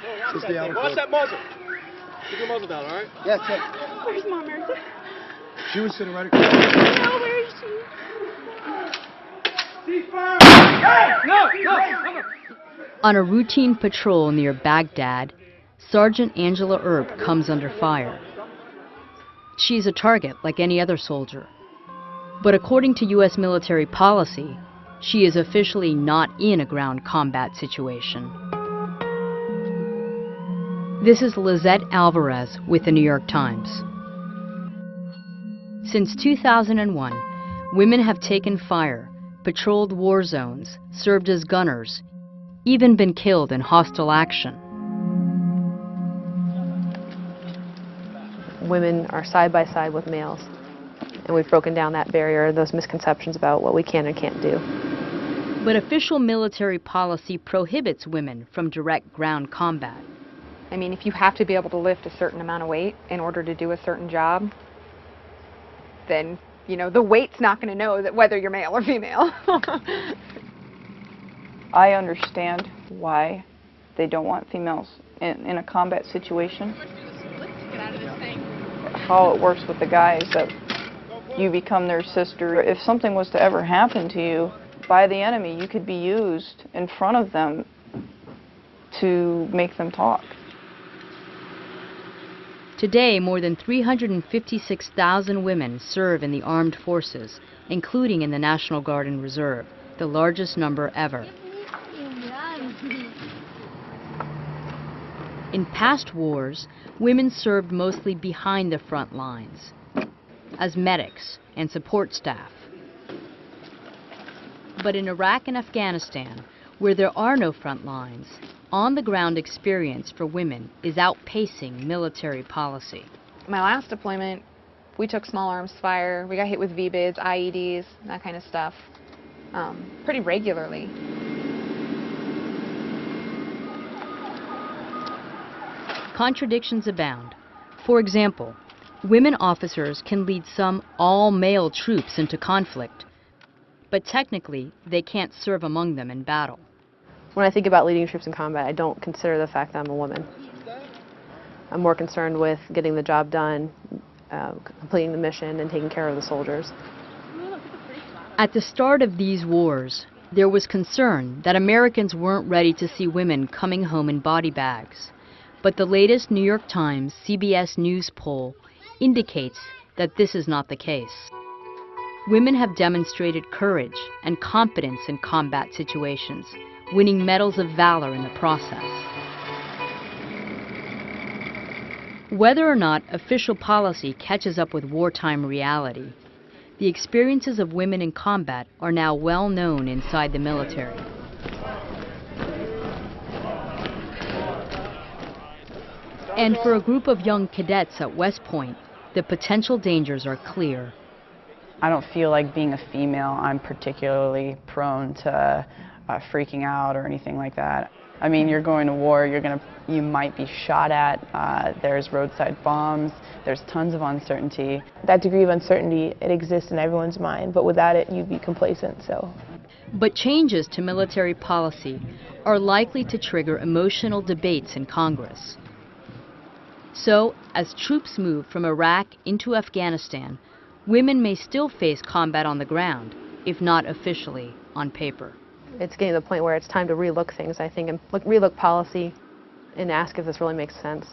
Watch that muzzle. Keep your muzzle down, all right? Yes, sir. Where's Mom, Erica? She was sitting right across. No, where is she? On a routine patrol near Baghdad, Sergeant Angela Erb comes under fire. She's a target like any other soldier. But according to U.S. military policy, she is officially not in a ground combat situation. This is Lizette Alvarez with the New York Times. Since 2001, women have taken fire, patrolled war zones, served as gunners, even been killed in hostile action. Women are side by side with males, and we've broken down that barrier, those misconceptions about what we can and can't do. But official military policy prohibits women from direct ground combat. I mean, if you have to be able to lift a certain amount of weight in order to do a certain job, then, you know, the weight's not going to know that whether you're male or female. I understand why they don't want females in a combat situation. How it works with the guys, that you become their sister. If something was to ever happen to you by the enemy, you could be used in front of them to make them talk. Today, more than 356,000 women serve in the armed forces, including in the National Guard and Reserve, the largest number ever. In past wars, women served mostly behind the front lines, as medics and support staff. But in Iraq and Afghanistan, where there are no front lines, on-the-ground experience for women is outpacing military policy. My last deployment, we took small arms fire. We got hit with VBIEDs, IEDs, that kind of stuff, pretty regularly. Contradictions abound. For example, women officers can lead some all-male troops into conflict, but technically they can't serve among them in battle. When I think about leading troops in combat, I don't consider the fact that I'm a woman. I'm more concerned with getting the job done, completing the mission, and taking care of the soldiers. At the start of these wars, there was concern that Americans weren't ready to see women coming home in body bags. But the latest New York Times CBS News poll indicates that this is not the case. Women have demonstrated courage and competence in combat situations, winning medals of valor in the process. Whether or not official policy catches up with wartime reality, the experiences of women in combat are now well known inside the military. And for a group of young cadets at West Point, the potential dangers are clear. I don't feel like being a female, I'm particularly prone to freaking out or anything like that. I mean, you're going to war, you might be shot at, there's roadside bombs, there's tons of uncertainty. That degree of uncertainty, it exists in everyone's mind, but without it, you'd be complacent, so. But changes to military policy are likely to trigger emotional debates in Congress. So, as troops move from Iraq into Afghanistan, women may still face combat on the ground, if not officially on paper. It's getting to the point where it's time to relook things, I think, and relook policy and ask if this really makes sense.